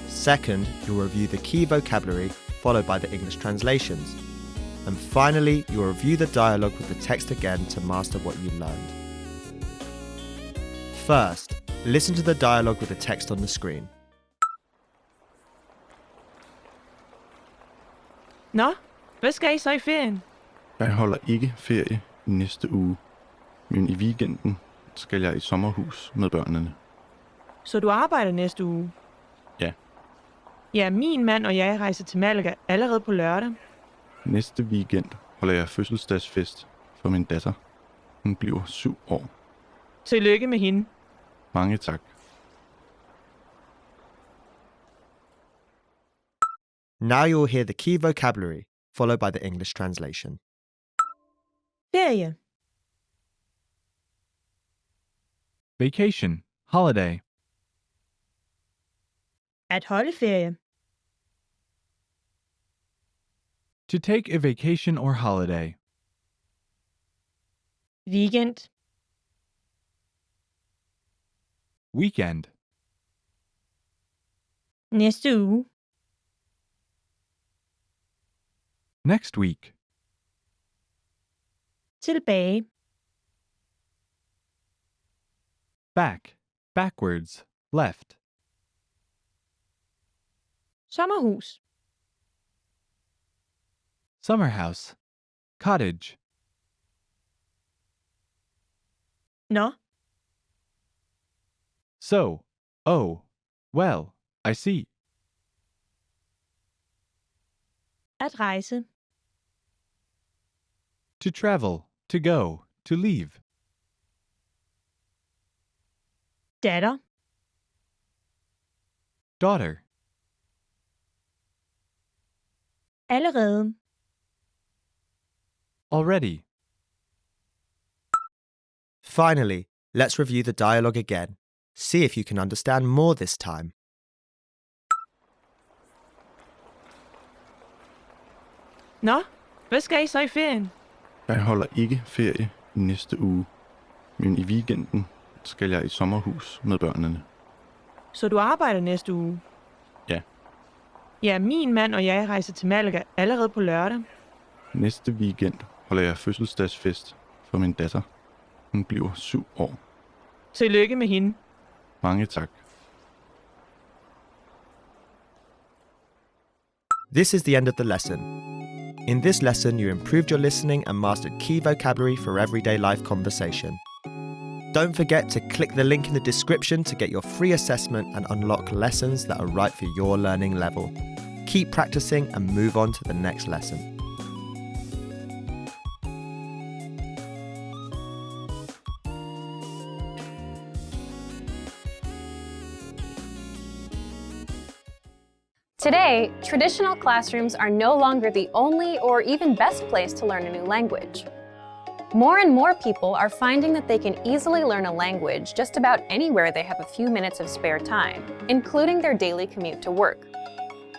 Second, you'll review the key vocabulary followed by the English translations. And finally, you'll review the dialogue with the text again to master what you learned. First, listen to the dialogue with the text on the screen. Nå, hvad skal I så i ferien? Jeg holder ikke ferie i næste uge, men i weekenden skal jeg i sommerhus med børnene. Så du arbejder næste uge? Ja. Ja, min mand og jeg rejser til Malaga allerede på lørdag. Næste weekend holder jeg fødselsdagsfest for min datter. Hun bliver 7 år. Tillykke med hende. Mange tak. Now you will hear the key vocabulary, followed by the English translation. Ferie. Vacation, holiday. At holde ferie. To take a vacation or holiday. Weekend. Weekend. Næste uge. Next week. Tilbage. Back, backwards, left. Sommerhus. Summer house, cottage. Nå, So, oh, well, I see. at rejse. To travel, to go, to leave. Datter. Daughter. Allerede. Already. Finally, let's review the dialogue again. See if you can understand more this time. Nå, hvad skal I så i ferien? Jeg holder ikke ferie i næste uge, men i weekenden skal jeg i sommerhus med børnene. Så du arbejder næste uge? Ja. Ja, min mand og jeg rejser til Malaga allerede på lørdag. Næste weekend holder jeg fødselsdagsfest for min datter. Hun bliver 7 år. Tillykke med hende. Mange tak. This is the end of the lesson. In this lesson, you improved your listening and mastered key vocabulary for everyday life conversation. Don't forget to click the link in the description to get your free assessment and unlock lessons that are right for your learning level. Keep practicing and move on to the next lesson. Today, traditional classrooms are no longer the only or even best place to learn a new language. More and more people are finding that they can easily learn a language just about anywhere they have a few minutes of spare time, including their daily commute to work.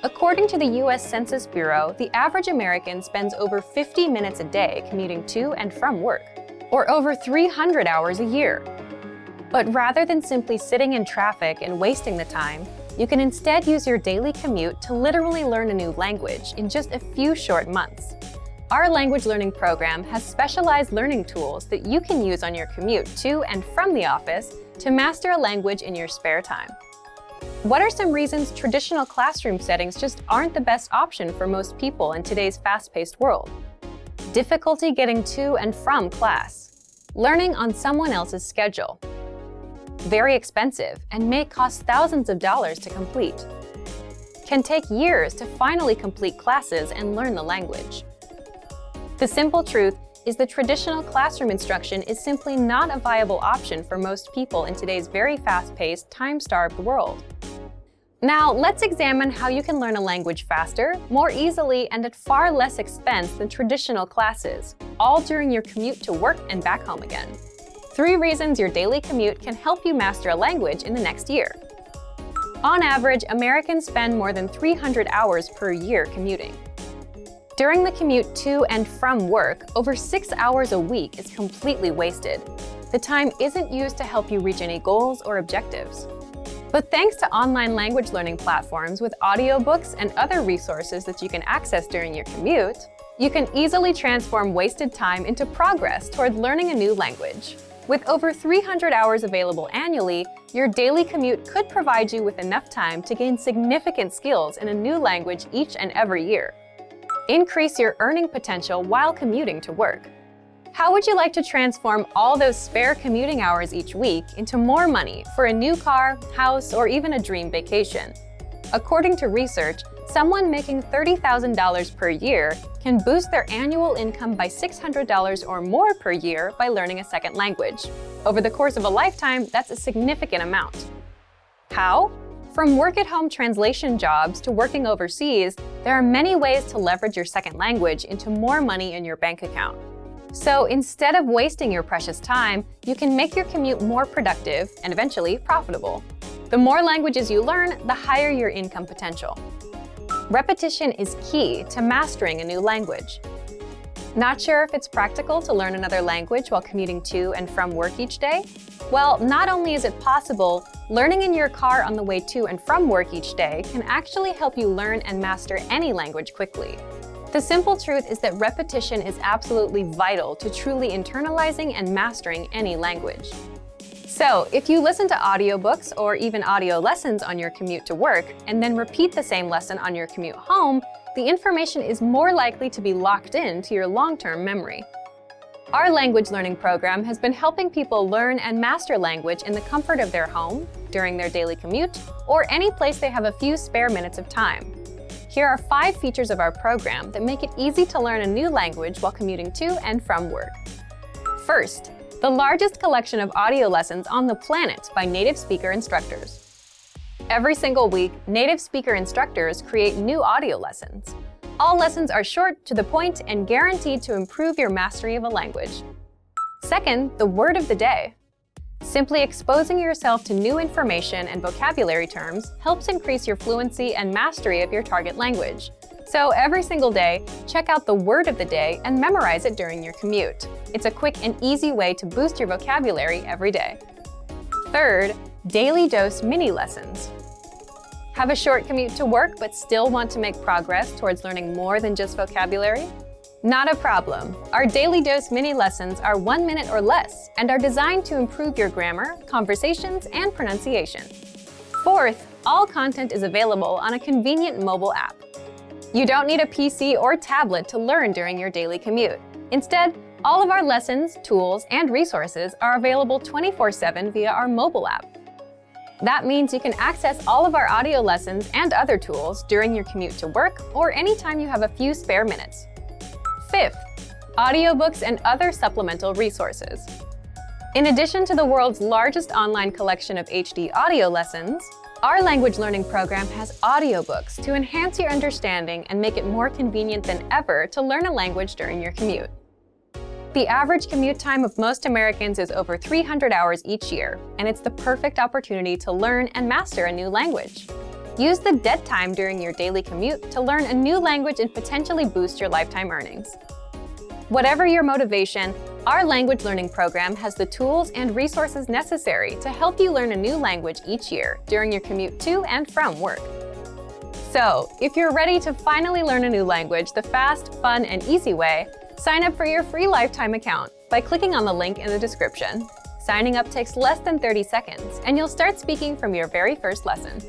According to the US Census Bureau, the average American spends over 50 minutes a day commuting to and from work, or over 300 hours a year. But rather than simply sitting in traffic and wasting the time, you can instead use your daily commute to literally learn a new language in just a few short months. Our language learning program has specialized learning tools that you can use on your commute to and from the office to master a language in your spare time. What are some reasons traditional classroom settings just aren't the best option for most people in today's fast-paced world? Difficulty getting to and from class. Learning on someone else's schedule. Very expensive and may cost thousands of dollars to complete. Can take years to finally complete classes and learn the language. The simple truth is that traditional classroom instruction is simply not a viable option for most people in today's very fast-paced, time-starved world. Now, let's examine how you can learn a language faster, more easily, and at far less expense than traditional classes, all during your commute to work and back home again. 3 reasons your daily commute can help you master a language in the next year. On average, Americans spend more than 300 hours per year commuting. During the commute to and from work, over 6 hours a week is completely wasted. The time isn't used to help you reach any goals or objectives. But thanks to online language learning platforms with audiobooks and other resources that you can access during your commute, you can easily transform wasted time into progress toward learning a new language. With over 300 hours available annually, your daily commute could provide you with enough time to gain significant skills in a new language each and every year. Increase your earning potential while commuting to work. How would you like to transform all those spare commuting hours each week into more money for a new car, house, or even a dream vacation? According to research, someone making $30,000 per year can boost their annual income by $600 or more per year by learning a second language. Over the course of a lifetime, that's a significant amount. How? From work-at-home translation jobs to working overseas, there are many ways to leverage your second language into more money in your bank account. So instead of wasting your precious time, you can make your commute more productive and eventually profitable. The more languages you learn, the higher your income potential. Repetition is key to mastering a new language. Not sure if it's practical to learn another language while commuting to and from work each day? Well, not only is it possible, learning in your car on the way to and from work each day can actually help you learn and master any language quickly. The simple truth is that repetition is absolutely vital to truly internalizing and mastering any language. So, if you listen to audiobooks or even audio lessons on your commute to work, and then repeat the same lesson on your commute home, the information is more likely to be locked into your long-term memory. Our language learning program has been helping people learn and master language in the comfort of their home, during their daily commute, or any place they have a few spare minutes of time. Here are 5 features of our program that make it easy to learn a new language while commuting to and from work. First, the largest collection of audio lessons on the planet by native speaker instructors. Every single week, native speaker instructors create new audio lessons. All lessons are short, to the point, and guaranteed to improve your mastery of a language. Second, the word of the day. Simply exposing yourself to new information and vocabulary terms helps increase your fluency and mastery of your target language. So every single day, check out the word of the day and memorize it during your commute. It's a quick and easy way to boost your vocabulary every day. Third, daily dose mini lessons. Have a short commute to work but still want to make progress towards learning more than just vocabulary? Not a problem. Our daily dose mini lessons are 1 minute or less and are designed to improve your grammar, conversations, and pronunciation. Fourth, all content is available on a convenient mobile app. You don't need a PC or tablet to learn during your daily commute. Instead, all of our lessons, tools, and resources are available 24/7 via our mobile app. That means you can access all of our audio lessons and other tools during your commute to work or anytime you have a few spare minutes. Fifth, audiobooks and other supplemental resources. In addition to the world's largest online collection of HD audio lessons, our language learning program has audiobooks to enhance your understanding and make it more convenient than ever to learn a language during your commute. The average commute time of most Americans is over 300 hours each year, and it's the perfect opportunity to learn and master a new language. Use the dead time during your daily commute to learn a new language and potentially boost your lifetime earnings. Whatever your motivation, our language learning program has the tools and resources necessary to help you learn a new language each year during your commute to and from work. So, if you're ready to finally learn a new language the fast, fun, and easy way, sign up for your free lifetime account by clicking on the link in the description. Signing up takes less than 30 seconds, and you'll start speaking from your very first lesson.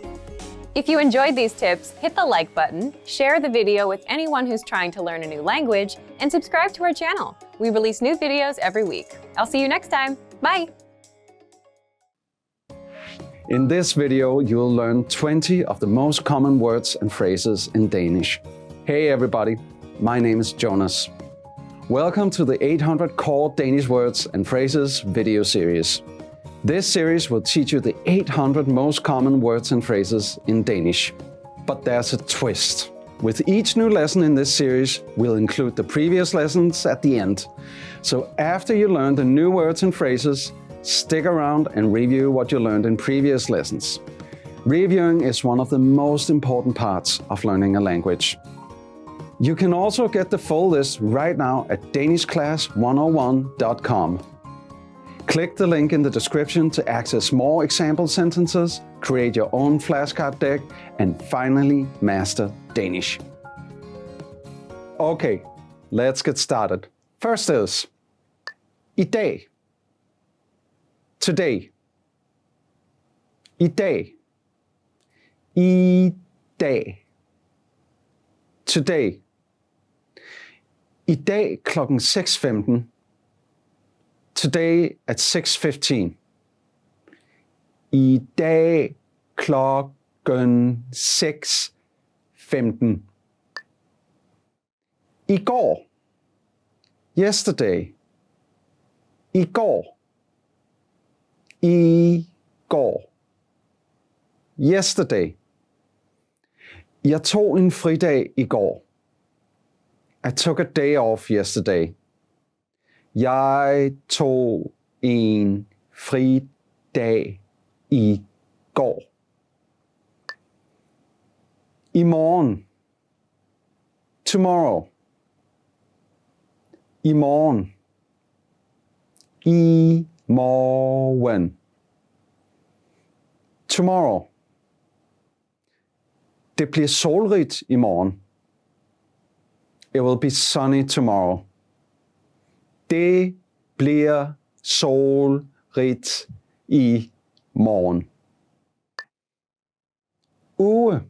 If you enjoyed these tips, hit the like button, share the video with anyone who's trying to learn a new language, and subscribe to our channel. We release new videos every week. I'll see you next time. Bye! In this video, you'll learn 20 of the most common words and phrases in Danish. Hey everybody, my name is Jonas. Welcome to the 800 core Danish words and phrases video series. This series will teach you the 800 most common words and phrases in Danish. But there's a twist. With each new lesson in this series, we'll include the previous lessons at the end. So after you learn the new words and phrases, stick around and review what you learned in previous lessons. Reviewing is one of the most important parts of learning a language. You can also get the full list right now at danishclass101.com. Click the link in the description to access more example sentences, create your own flashcard deck, and finally master Danish. Okay, let's get started. First is I dag. Today. I dag. I dag. Today. I dag klokken 6:15. Today at 6:15. I dag klokken 6:15. I går. Yesterday. I går. I går. Yesterday. Jeg tog en fridag i går. I took a day off yesterday. Jeg tog en fridag i går. I morgen. Tomorrow. I morgen. I morgen. Tomorrow. Det bliver solrigt i morgen. It will be sunny tomorrow. Det bliver solrigt i morgen. Uge.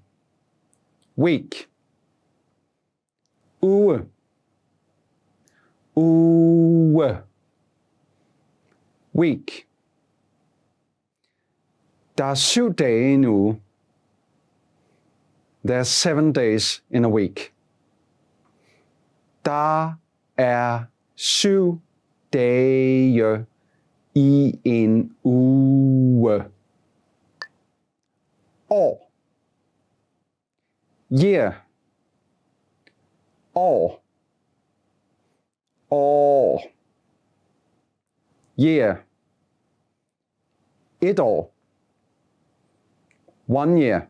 Week. Uge. Uge. Week. Der er 7 dage i en uge. There are 7 days in a week. Der er 7 dage i en uge. År. Year. År. År. Year. 1 år. 1 year.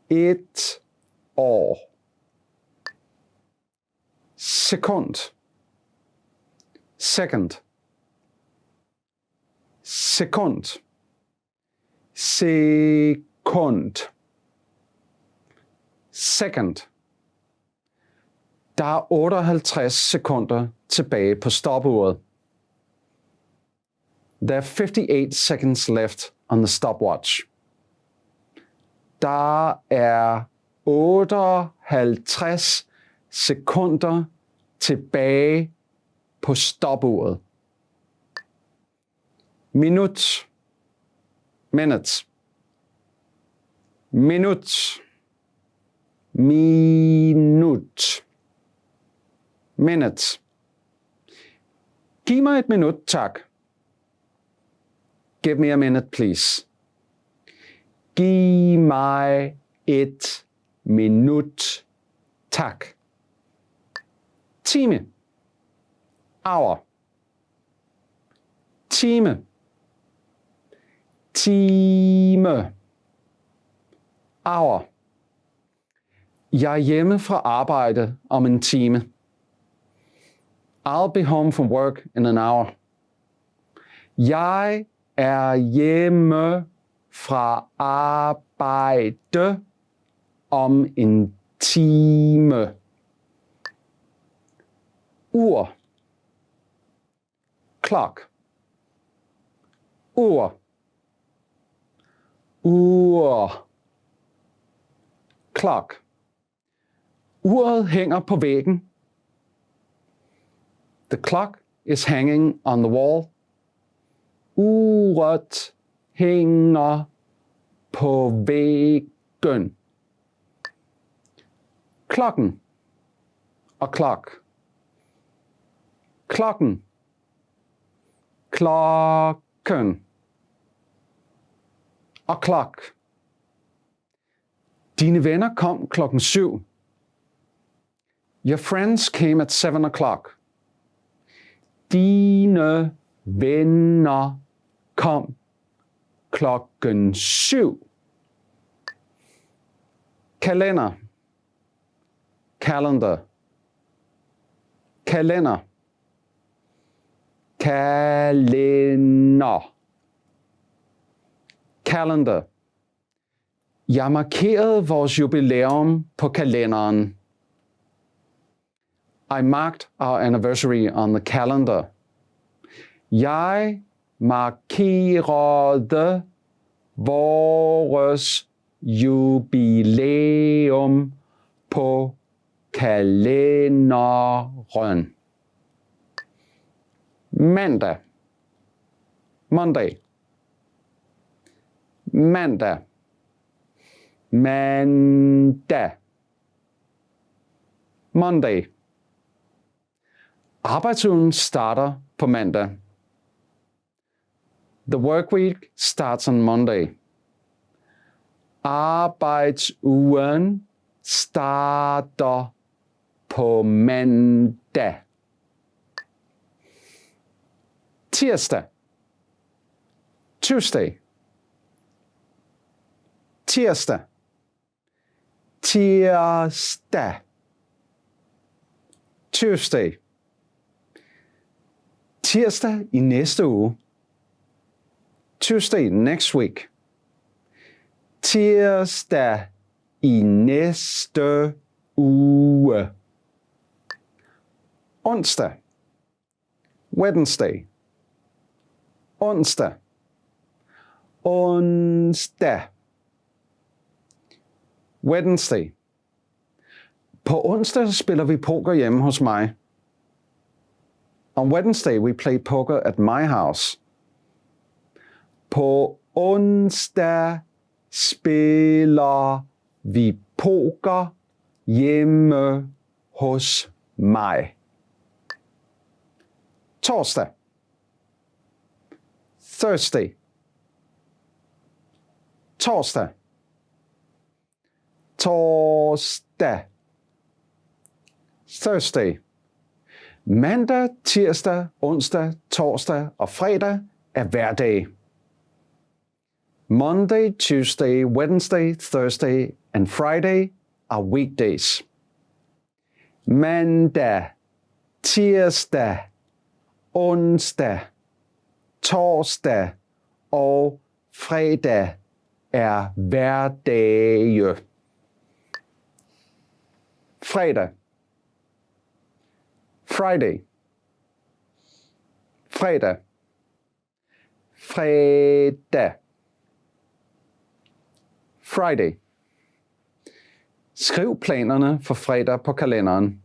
1 år. Sekund. Second. Sekund. Sekund. Second. Der er 58 sekunder tilbage på stopuret. There are 58 seconds left on the stopwatch. Der er 58 50 sekunder tilbage på stopuret. Minut. Minutes. Minut. Minut. Minutes. Giv mig et minut, tak. Give me a minute, please. Giv mig et minut, tak. Time. Hour. Time. Time. Hour. Jeg er hjemme fra arbejde om en time. I'll be home from work in an hour. Jeg er hjemme fra arbejde om en time. Ur. Clock. Ur. Ur. Clock. Uret hænger på væggen. The clock is hanging on the wall. Uret hænger på væggen. Klokken og clock. Klokken. Klokken. Og clock. Dine venner kom 7:00. Your friends came at 7 o'clock. Dine venner kom 7:00. Kalender. Calendar. Kalender. Kalender. Calendar. Jeg markerede vores jubilæum på kalenderen. I marked our anniversary on the calendar. Jeg markerede vores jubilæum på kalenderen. Mandag. Monday. Mandag. Mandag. Monday. Arbejdsugen starter på mandag. The work week starts on Monday. Arbejdsugen starter på mandag. Tirsdag. Tuesday. Tirsdag. Tirsdag. Tuesday. Tirsdag i næste uge. Tuesday next week. Tirsdag i næste uge. Onsdag. Wednesday. Onsdag. Onsdag. Wednesday. På onsdag spiller vi poker hjemme hos mig. On Wednesday we play poker at my house. På onsdag spiller vi poker hjemme hos mig. Torsdag. Thursday. Torsdag. Torsdag. Thursday. Mandag, tirsdag, onsdag, torsdag og fredag er hverdag. Monday, Tuesday, Wednesday, Thursday and Friday are weekdays. Mandag, tirsdag, onsdag, torsdag og fredag er hverdage. Fredag. Friday. Fredag. Fredag. Friday. Skriv planerne for fredag på kalenderen.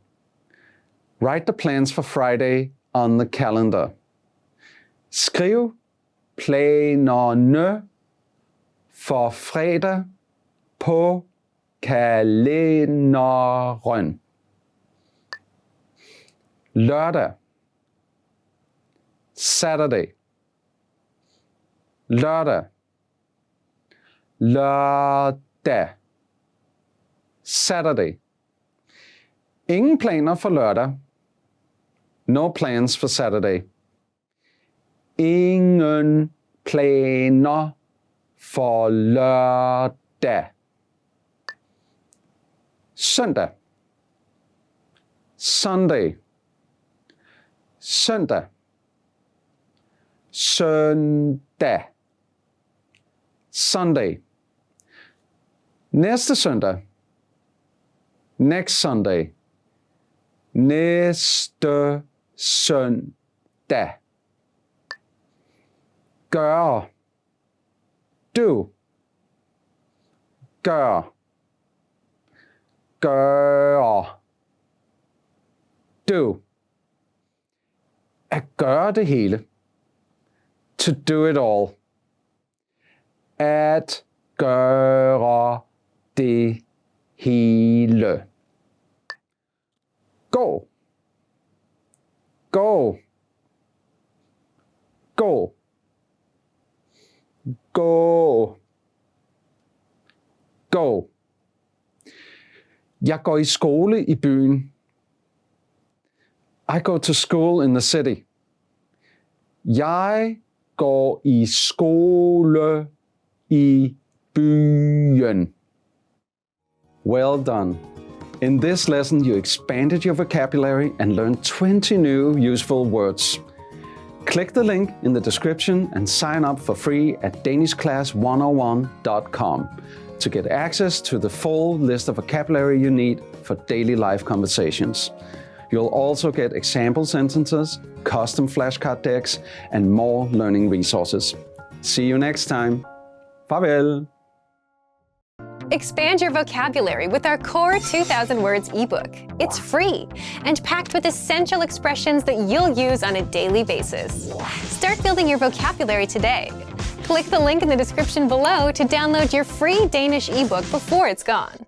Write the plans for Friday on the calendar. Skriv planerne for fredag på kalenderen. Lørdag. Saturday. Lørdag. Lørdag. Saturday. Ingen planer for lørdag. No plans for Saturday. Ingen planer for lørdag. Søndag. Sunday. Søndag. Søndag. Sunday. Næste søndag. Next Sunday. Næste søndag. Gør. Do. Gør. Gør. Do. At gøre det hele. To do it all. At gøre det hele. Gå. Gå. Gå. Gå. Gå. Jeg går i skole i byen. I go to school in the city. Jeg går i skole i byen. Well done. In this lesson, you expanded your vocabulary and learned 20 new useful words. Click the link in the description and sign up for free at danishclass101.com to get access to the full list of vocabulary you need for daily life conversations. You'll also get example sentences, custom flashcard decks, and more learning resources. See you next time. Farvel! Expand your vocabulary with our Core 2000 Words ebook. It's free and packed with essential expressions that you'll use on a daily basis. Start building your vocabulary today. Click the link in the description below to download your free Danish ebook before it's gone.